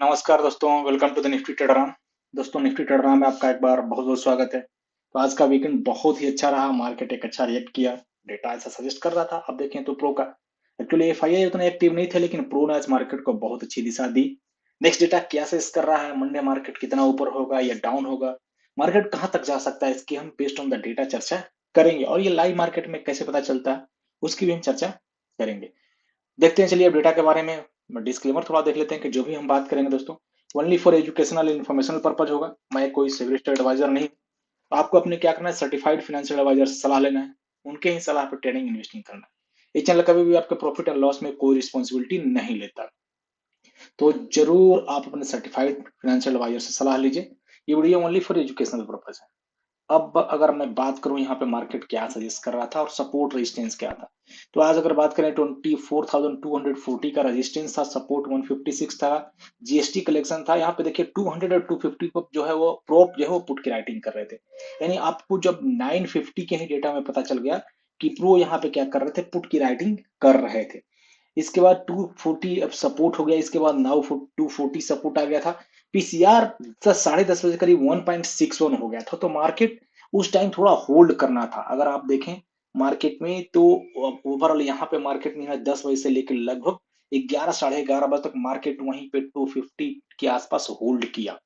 नमस्कार दोस्तों, welcome to the Nifty trader. दोस्तों, निफ्टी ट्रेडर में आपका एक बार बहुत बहुत स्वागत है। तो आज का वीकेंड बहुत ही अच्छा रहा। मार्केट एक अच्छा रिएक्ट किया। डेटा ऐसा सजेस्ट कर रहा था। अब देखें तो प्रो का एक्चुअली एफआईआई उतने एक्टिव नहीं थे, लेकिन प्रो ने आज मार्केट को बहुत अच्छी दिशा दी। नेक्स्ट डेटा क्या सजेस्ट कर रहा है, मंडे मार्केट कितना ऊपर होगा या डाउन होगा, मार्केट कहाँ तक जा सकता है, इसकी हम बेस्ड ऑन द डेटा चर्चा करेंगे। और ये लाइव मार्केट में कैसे पता चलता है, उसकी भी हम चर्चा करेंगे। देखते हैं, चलिए अब डेटा के बारे में डिस्क्लेमर थोड़ा देख लेते हैं कि जो भी हम बात करेंगे दोस्तों, only for educational informational purpose होगा। मैं कोई सिविलिस्टेड एडवाइजर नहीं हूं। तो आपको अपने क्या करना है, सर्टिफाइड फाइनेंशियल एडवाइजर से सलाह लेना है। उनके ही सलाह पर ट्रेडिंग इन्वेस्टिंग करना है। ये चैनल कभी भी आपके प्रॉफिट एंड लॉस में कोई रिस्पॉन्सिबिलिटी नहीं लेता। तो जरूर आप अपने सर्टिफाइड फाइनेंशियल एडवाइजर से सलाह लीजिए। ये video only for educational purpose है। अब अगर मैं बात करूं यहाँ पे मार्केट क्या सजेस्ट कर रहा था और सपोर्ट रेजिस्टेंस क्या था, तो आज अगर बात करें 24,240 का रेजिस्टेंस था, सपोर्ट 156 था। जीएसटी कलेक्शन था। यहाँ पे देखिए 200 और 250 को जो है वो प्रोप जो है वो पुट की राइटिंग कर रहे थे। यानी आपको जब 950 के ही डेटा में पता चल गया कि प्रो यहाँ पे क्या कर रहे थे, पुट की राइटिंग कर रहे थे। इसके बाद 240 अब सपोर्ट हो गया। इसके बाद नाउ 240 सपोर्ट आ गया था। पीसीआर 10:30 बजे करीब 1.61 हो गया था। तो मार्केट उस टाइम थोड़ा होल्ड करना था। अगर आप देखें मार्केट में तो ओवरऑल यहाँ पे मार्केट में 10 बजे से लेकर लगभग 11 साढ़े 11 बजे तक मार्केट वहीं पे 250 के आसपास होल्ड किया।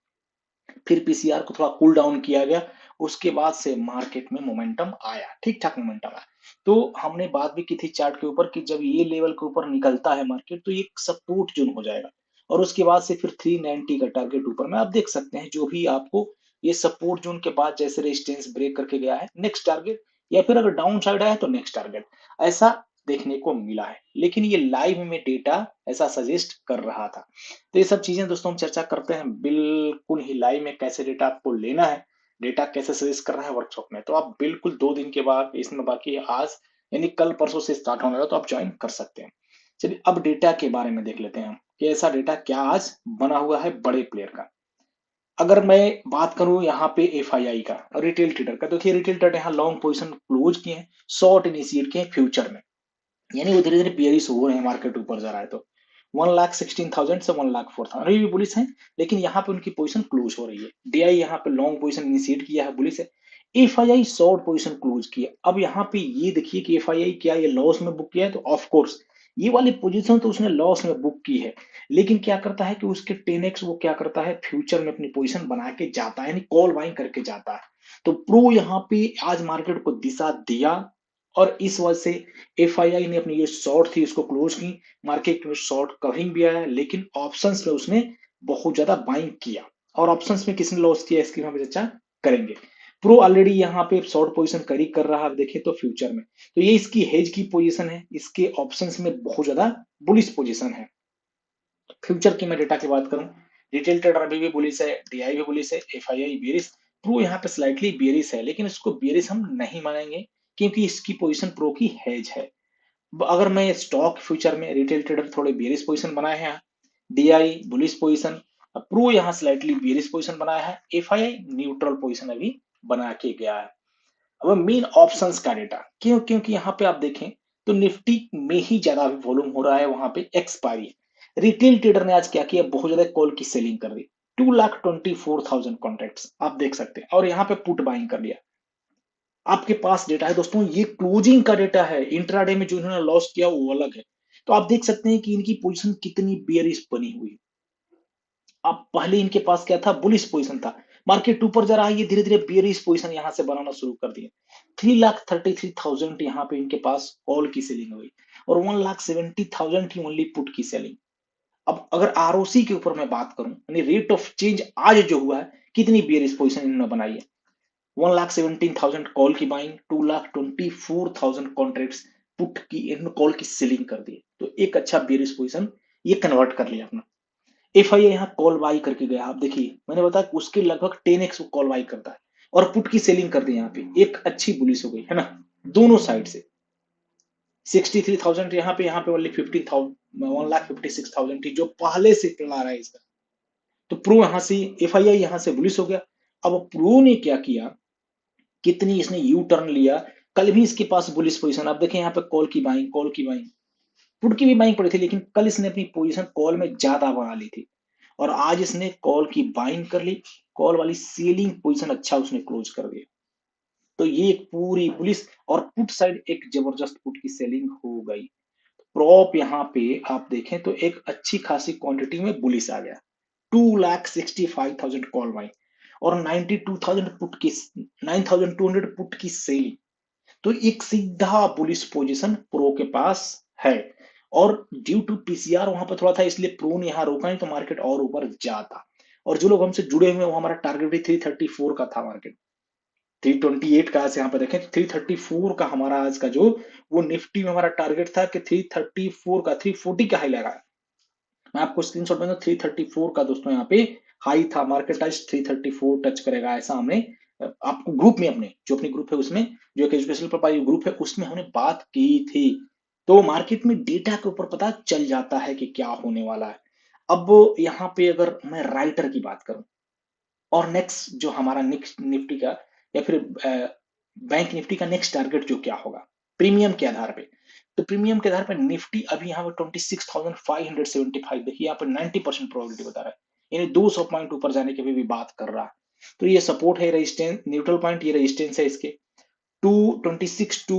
फिर पीसीआर को थोड़ा कूल डाउन किया गया। उसके बाद से मार्केट में मोमेंटम आया, ठीक ठाक मोमेंटम आया। तो हमने बात भी की थी चार्ट के ऊपर कि जब ये लेवल के ऊपर निकलता है मार्केट तो ये एक सपोर्ट जोन हो जाएगा। और उसके बाद से फिर 390 का टारगेट ऊपर में आप देख सकते हैं। जो भी आपको ये सपोर्ट जोन के बाद जैसे रेजिस्टेंस ब्रेक करके गया है, नेक्स्ट टारगेट, या फिर अगर डाउन साइड आया तो नेक्स्ट टारगेट, ऐसा देखने को मिला है। लेकिन ये लाइव में डेटा ऐसा सजेस्ट कर रहा था। तो ये सब चीजें दोस्तों हम चर्चा करते हैं बिल्कुल ही लाइव में, कैसे डेटा आपको लेना है, डेटा कैसे सजेस्ट कर रहा है वर्कशॉप में। तो आप बिल्कुल 2 दिन के बाद, इसमें बाकी है आज, यानी कल परसों से स्टार्ट होने वाला, तो आप ज्वाइन कर सकते हैं। चलिए अब डेटा के बारे में देख लेते हैं हम कि ऐसा डेटा क्या आज बना हुआ है बड़े प्लेयर का। अगर मैं बात करूं यहाँ पे एफआईआई का और रिटेल ट्रेडर का, तो देखिए रिटेल ट्रेडर यहाँ लॉन्ग पोजीशन क्लोज किए हैं, शॉर्ट इनिशिएट किए हैं फ्यूचर में। यानी वो धीरे धीरे बियरिश हो रहे हैं, मार्केट ऊपर जा रहा है। तो 1,16,000 से 1,04,000 अभी भी बुलिस है। लेकिन यहाँ पे उनकी पोजीशन क्लोज हो रही है। डीआई यहाँ पे लॉन्ग पोजीशन इनिशिएट किया है, बुलिस है। एफआईआई शॉर्ट पोजीशन क्लोज किया। अब यहाँ पे ये देखिए कि एफआईआई क्या ये लॉस में बुक किया है, तो ऑफ कोर्स ये वाली पोजीशन तो उसने लॉस में बुक की है। लेकिन क्या करता है कि उसके 10x वो क्या करता है, फ्यूचर में अपनी पोजीशन बना के जाता है, यानी कॉल बाइंग करके जाता है। तो प्रो यहाँ पे आज मार्केट को दिशा दिया। और इस वजह से एफआईआई ने अपनी ये शॉर्ट थी उसको क्लोज की। मार्केट में शॉर्ट कवरिंग भी आया, लेकिन ऑप्शंस में उसने बहुत ज्यादा बाइंग किया। और ऑप्शंस में किसने लॉस किया, इसकी हम चर्चा करेंगे। प्रो ऑलरेडी यहाँ पे शॉर्ट पोजीशन करी कर रहा है, देखे तो फ्यूचर में। तो ये इसकी हेज की पोजीशन है। इसके ऑप्शंस में बहुत ज्यादा बुलिश पोजीशन है। फ्यूचर की मैं डेटा की बात करूं, रिटेल ट्रेडर अभी भी बुलिश है, डीआई भी बुलिश है, एफआईआई बेरिश। प्रो यहाँ पे स्लाइटली बेरिश है, लेकिन इसको बेरिश हम नहीं मानेंगे क्योंकि इसकी पोजीशन प्रो की हेज है। अगर मैं स्टॉक फ्यूचर में रिटेल ट्रेडर थोड़े बेरिश पोजीशन बनाए हैं, डीआई बुलिश पोजीशन, प्रो यहाँ स्लाइटली बेरिश पोजीशन बनाया है, एफआईआई न्यूट्रल पोजीशन अभी बना के गया है। अब मेन ऑप्शंस का डेटा क्यों, क्योंकि यहाँ पे आप देखें तो निफ्टी में ही ज्यादा अभी वॉल्यूम हो रहा है, वहां पे एक्सपायरी। रिटेल ट्रेडर ने आज क्या किया, बहुत ज्यादा कॉल की सेलिंग कर दी। 2,24,000 कॉन्ट्रैक्ट्स आप देख सकते हैं, और यहाँ पे पुट बाइंग कर लिया। आपके पास डेटा है दोस्तों, ये क्लोजिंग का डेटा है। इंट्राडे में जो इन्होंने लॉस किया वो अलग है। तो आप देख सकते हैं कि इनकी पोजीशन कितनी बेयरिश बनी हुई है। अब पहले इनके पास क्या था, बुलिश पोजीशन था। मार्केट ऊपर जा रहा है, ये धीरे धीरे बेयरिश पोजीशन यहां से बनाना शुरू कर दिया। 3,33,000 यहाँ पे इनके पास कॉल की सेलिंग हुई, और 1,70,000 ही ओनली पुट की सेलिंग। अब अगर आरओसी के ऊपर मैं बात करूं, यानी रेट ऑफ चेंज आज जो हुआ है, कितनी बेयरिश पोजीशन इन्होंने बनाई है। 1,17,000 कॉल की बाइंग, 2,24,000 कॉन्ट्रैक्ट्स पुट की, इन्होंने कॉल की सेलिंग कर दी। तो एक अच्छा बेयरिश पोजीशन ये कन्वर्ट कर लिया अपना। एफआईआई यहाँ कॉल बाई करके गया। आप देखिए मैंने बताया उसके लगभग 10x वो कॉल बाई करता है, और पुट की सेलिंग कर दी। यहाँ पे एक अच्छी बुलिश हो गई है ना, दोनों साइड से। 63,000 यहाँ पे ओनली 15,000, 1,56,000 थी जो पहले से चला रहा है इसका। तो प्रो यहाँ से, एफआईआई यहाँ से बुलिश हो गया। अब प्रो ने क्या किया, कितनी इसने यू टर्न लिया। कल भी इसके पास बुलिश पोजीशन, आप देखें यहाँ पे कॉल की बाइंग, कॉल की बाइंग, पुट की भी बाइंग पड़ी थी, लेकिन कल इसने अपनी पोजीशन कॉल में ज्यादा बना ली थी। और आज इसने कॉल की बाइंग कर ली, कॉल वाली सेलिंग पोजीशन अच्छा उसने क्लोज कर दिया। तो ये एक पूरी बुलिश और पुट साइड एक जबरदस्त पुट की सेलिंग हो गई। प्रॉप यहाँ पे आप देखें तो एक अच्छी खासी क्वांटिटी में बुलिश आ गया, 2,65,000 कॉल बाइंग और 92,000 पुट की 9,200 पुट की सेलिंग। तो एक सीधा बुलिश पोजीशन प्रो के पास है और ड्यू टू पीसीआर वहां पर थोड़ा था, इसलिए प्रो ने यहाँ रोका नहीं तो मार्केट और ऊपर जाता। और जो लोग हमसे जुड़े हुए हैं वो हमारा टारगेट भी 334 का था, मार्केट 328 का आज यहाँ पे देखें 334 का हमारा आज का जो वो निफ्टी में हमारा टारगेट था कि 334 का 340 का हाई लगा। मैं आपको स्क्रीनशॉट में 334 का दोस्तों यहाँ पे हाई था, मार्केट आज 334 टच करेगा ऐसा हमने आपको ग्रुप में, अपने जो अपनी ग्रुप है उसमें, जो एक एजुकेशनल प्रोफाइल ग्रुप है उसमें हमने बात की थी। तो मार्केट में डेटा के ऊपर पता चल जाता है कि क्या होने वाला है। अब यहाँ पे अगर मैं राइटर की बात करूं और नेक्स्ट जो हमारा नेक्स्ट निफ्टी का या फिर बैंक निफ्टी का नेक्स्ट टारगेट जो क्या होगा प्रीमियम के आधार पे, तो प्रीमियम के आधार पे निफ्टी अभी यहाँ पे 26,575, देखिए यहाँ पे 90% प्रोबेबिलिटी बता रहा है, यानी 200 पॉइंट ऊपर जाने की भी बात कर रहा है। तो ये सपोर्ट है, रेजिस्टेंस न्यूट्रल पॉइंट, ये रेजिस्टेंस है इसके 226 टू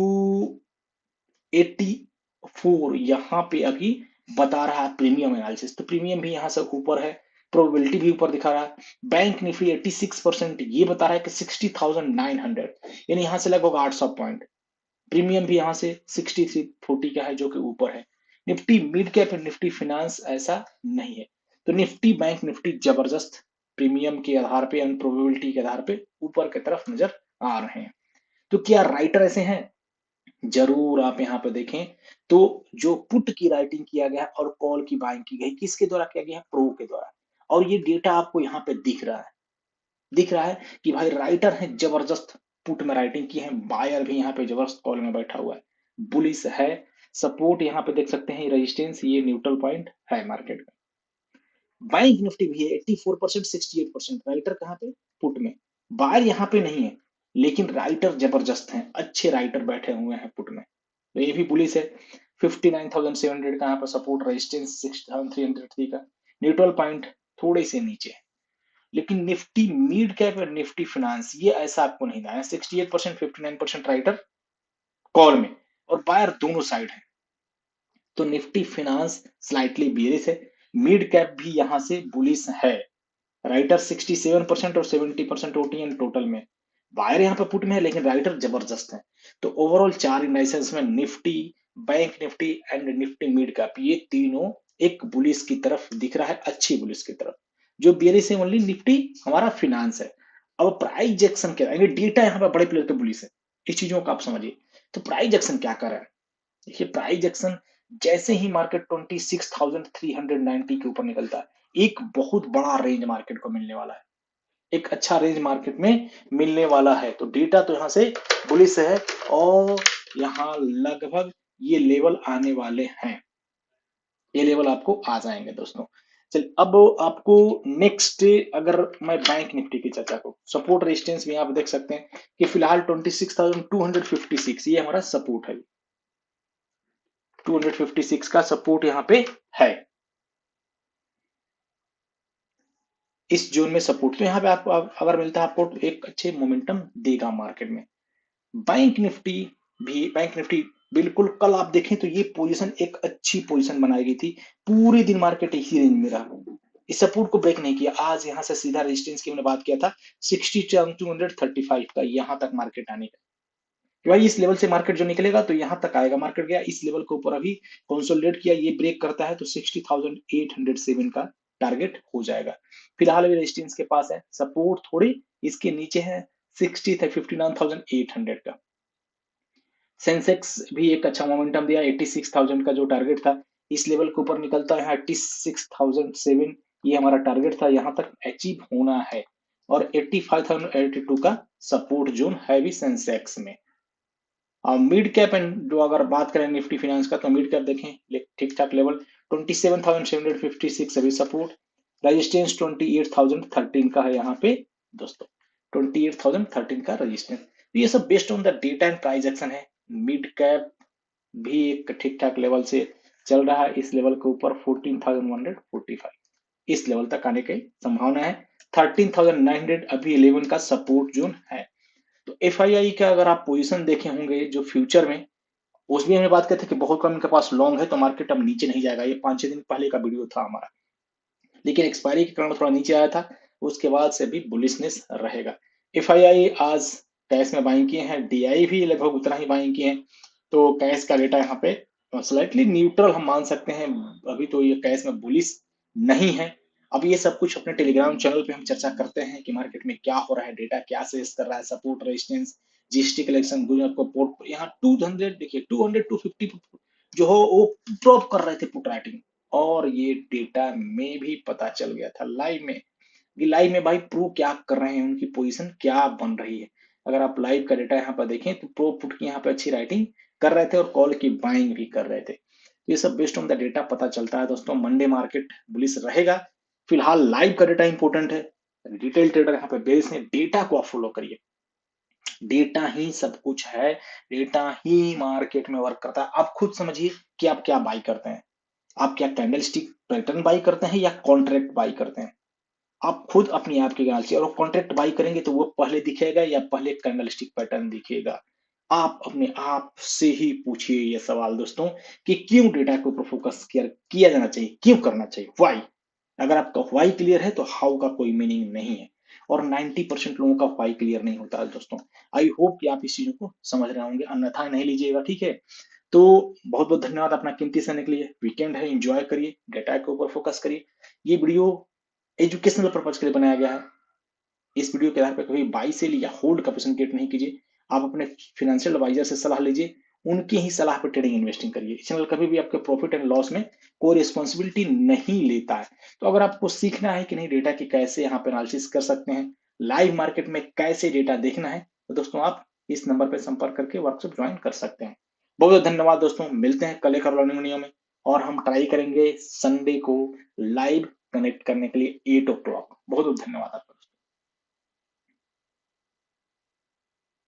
84 यहाँ पे अभी बता रहा है प्रीमियम एनालिसिस, तो प्रीमियम भी यहाँ से ऊपर है, प्रोबेबिलिटी भी ऊपर दिखा रहा है। बैंक निफ्टी 86% ये बता रहा है कि 60,900, यानी यहाँ से लगभग 800 पॉइंट। प्रीमियम भी यहाँ से 6340 का है जो कि ऊपर है। निफ्टी मिड कैप और निफ्टी फिनांस ऐसा नहीं है। तो निफ्टी बैंक निफ्टी जबरदस्त प्रीमियम के आधार पे एंड प्रोबेबिलिटी के आधार पे ऊपर की तरफ नजर आ रहे हैं। तो क्या राइटर ऐसे हैं? जरूर आप यहाँ पे देखें तो जो पुट की राइटिंग किया गया और कॉल की बाइंग की गई किसके द्वारा किया गया? प्रो के द्वारा। और ये डेटा आपको यहाँ पे दिख रहा है कि भाई राइटर है जबरदस्त पुट में राइटिंग की है, बायर भी यहाँ पे जबरदस्त कॉल में बैठा हुआ है, बुलिस है। सपोर्ट यहाँ पे देख सकते हैं, रेजिस्टेंस, ये न्यूट्रल पॉइंट है मार्केट में। बैंक निफ्टी भी है 84%, 68%, राइटर कहाँ पे? पुट में। बायर यहाँ पे नहीं है, लेकिन राइटर जबरदस्त हैं, अच्छे राइटर बैठे हुए हैं पुट में, तो ये भी बुलिस है। 59,700 का यहाँ पर सपोर्ट, रेजिस्टेंस 6,303 का, न्यूट्रल पॉइंट थोड़े से नीचे है। लेकिन निफ्टी मिड कैप और निफ्टी फाइनेंस ये ऐसा आपको नहीं था, 68%, 59% राइटर कॉल में और बायर दोनों साइड है। तो निफ्टी फाइनेंस स्लाइटली बियरिश है, मिड कैप भी यहां से बुलिश है, राइटर 67% और 70% ओटीएन टोटल में, बायर यहाँ पे पुट में है लेकिन राइटर जबरदस्त है। तो ओवरऑल 4 इंडाइसेस में Nifty, bank Nifty and Nifty mid cap ये तीनों एक बुलिश की तरफ दिख रहा है, अच्छी बुलिश की तरफ। जो बियरिश है ओनली निफ्टी हमारा फिनांस है। अब प्राइस एक्शन क्या है, डेटा यहाँ पे बड़े प्लेयर के बुलिश है, इस चीजों को आप समझिए। तो प्राइस एक्शन क्या कर रहा है? देखिए प्राइस एक्शन जैसे ही मार्केट 26,390 के ऊपर निकलता है एक बहुत बड़ा रेंज मार्केट को मिलने वाला है, एक अच्छा रेंज मार्केट में मिलने वाला है। तो डेटा तो यहाँ से बुलिश है और यहाँ लगभग ये लेवल आने वाले हैं, ये लेवल आपको आ जाएंगे दोस्तों। चलिए अब आपको नेक्स्ट, अगर मैं बैंक निफ्टी की चर्चा करूं, सपोर्ट रेजिस्टेंस भी आप देख सकते हैं कि फिलहाल 26,256 ये हमारा सपोर्ट है, 256 का सपोर्ट यहाँ पे है, इस जोन में सपोर्ट। तो यहाँ पे आपको अगर मिलता है आपको तो एक अच्छे मोमेंटम देगा मार्केट में। बैंक निफ्टी बिल्कुल कल आप देखें तो ये पोजीशन एक अच्छी पोजीशन बनाई गई थी, पूरे दिन मार्केट इसी रेंज में रहा, इस सपोर्ट को ब्रेक नहीं किया। आज यहाँ से सीधा रेजिस्टेंस की मैंने बात किया था 60,235 का, यहाँ तक मार्केट आने का, कि भाई इस लेवल से मार्केट जो निकलेगा तो यहाँ तक आएगा। मार्केट गया इस लेवल के ऊपर, अभी कंसोलिडेट किया, ये ब्रेक करता है तो 60,807 का टारगेट हो जाएगा। फिलहाल अभी रेजिस्टेंस के पास है, सपोर्ट थोड़ी इसके नीचे है 59,800 का। सेंसेक्स भी एक अच्छा मोमेंटम दिया, 86,000 का जो टारगेट था इस लेवल के ऊपर निकलता है 86,007, ये हमारा टारगेट था, यहाँ तक अचीव होना है। और 85,082 का सपोर्ट जोन है भी सेंसेक्स में। मिड कैप एंड जो अगर बात करें निफ्टी फिनेंस का, तो मिड कैप देखें ठीक ठाक लेवल 27,756 अभी सपोर्ट, रेजिस्टेंस 28,013 का है यहाँ पे दोस्तों, 28,013 का रेजिस्टेंस। तो ये सब based on the data and price action है। मिड कैप भी एक ठीक ठाक लेवल से चल रहा है, इस लेवल के ऊपर 14,145, इस लेवल तक आने की संभावना है। 13,900 अभी 11 का सपोर्ट जोन है। तो एफआईआई का अगर आप पोजीशन देखे होंगे जो फ्यूचर में, उसमें हमने बात की थी कि बहुत कम इनके पास लॉन्ग है तो मार्केट अब नीचे नहीं जाएगा। ये 5-6 दिन पहले का वीडियो था हमारा, लेकिन एक्सपायरी के कारण थोड़ा नीचे आया था। उसके बाद से भी बुलिशनेस रहेगा। एफआईआई आज कैश में बाइंग किए हैं, डीआई भी लगभग उतना ही बाइंग किए हैं। तो कैश का डेटा यहाँ पे स्लाइटली न्यूट्रल हम मान सकते हैं। अभी तो ये कैश में बुलिश नहीं है। अब ये सब कुछ अपने टेलीग्राम चैनल पे हम चर्चा करते हैं कि मार्केट में क्या हो रहा है, डेटा क्या सजेस्ट कर रहा है, सपोर्ट रेजिस्टेंस, जीएसटी कलेक्शन, आपको पोर्ट यहाँ 200 देखिए 200-250 जो हो वो ड्रॉप कर रहे थे पुट राइटिंग, और ये डेटा में भी पता चल गया था लाइव में। कि लाइव में भाई प्रो क्या कर रहे हैं, उनकी पोजीशन क्या बन रही है। अगर आप लाइव का डेटा यहाँ पर देखें तो प्रो पुट की यहाँ पे अच्छी राइटिंग कर रहे थे और कॉल की बाइंग भी कर रहे थे। तो ये सब बेस्ड ऑन द डेटा पता चलता है दोस्तों। मंडे मार्केट बुलिश रहेगा। फिलहाल लाइव का डेटा इंपॉर्टेंट है। रिटेल ट्रेडर यहाँ पे बेस है, डेटा को आप फॉलो करिए। डेटा ही सब कुछ है, डेटा ही मार्केट में वर्क करता है। आप खुद समझिए कि आप क्या बाई करते हैं। आप क्या कैंडलस्टिक पैटर्न बाई करते हैं या कॉन्ट्रैक्ट बाई करते हैं। आप खुद अपनी ऐप की गणना, और कॉन्ट्रैक्ट बाई करेंगे तो वो पहले दिखेगा या पहले कैंडलस्टिक पैटर्न दिखेगा। आप अपने आप से ही पूछिए ये सवाल दोस्तों कि क्यों डेटा के ऊपर फोकस किया जाना चाहिए, क्यों करना चाहिए, व्हाई। अगर आपका व्हाई क्लियर है तो हाउ का कोई मीनिंग नहीं है। और 90% लोगों का व्हाई क्लियर नहीं होता है दोस्तों। आई होप कि आप इस चीजों को समझ रहे होंगे, अन्यथा नहीं लीजिएगा, ठीक है। तो बहुत बहुत धन्यवाद अपना कीमती समय के लिए। वीकेंड है, एंजॉय करिए, डेटा के ऊपर फोकस करिए। ये वीडियो एजुकेशनल पर्पज के लिए बनाया गया है। इस वीडियो के आधार पर कभी बाई सेल या होल्ड का ऑप्शन क्रिएट नहीं कीजिए। आप अपने फाइनेंशियल एडवाइजर से सलाह लीजिए, उनकी ही सलाह पर ट्रेडिंग इन्वेस्टिंग करिए। चैनल कभी भी आपके प्रॉफिट एंड लॉस में कोई रिस्पॉन्सिबिलिटी नहीं लेता है। तो अगर आपको सीखना है कि नहीं डेटा की कैसे यहाँ पे एनालिसिस कर सकते हैं, लाइव मार्केट में कैसे डेटा देखना है, तो दोस्तों आप इस नंबर पर संपर्क करके वर्कशॉप ज्वाइन कर सकते हैं। बहुत बहुत धन्यवाद दोस्तों, मिलते हैं कल एक और लर्निंग वीडियो में। और हम ट्राई करेंगे संडे को लाइव कनेक्ट करने के लिए 8 o'clock। बहुत बहुत धन्यवाद आपका।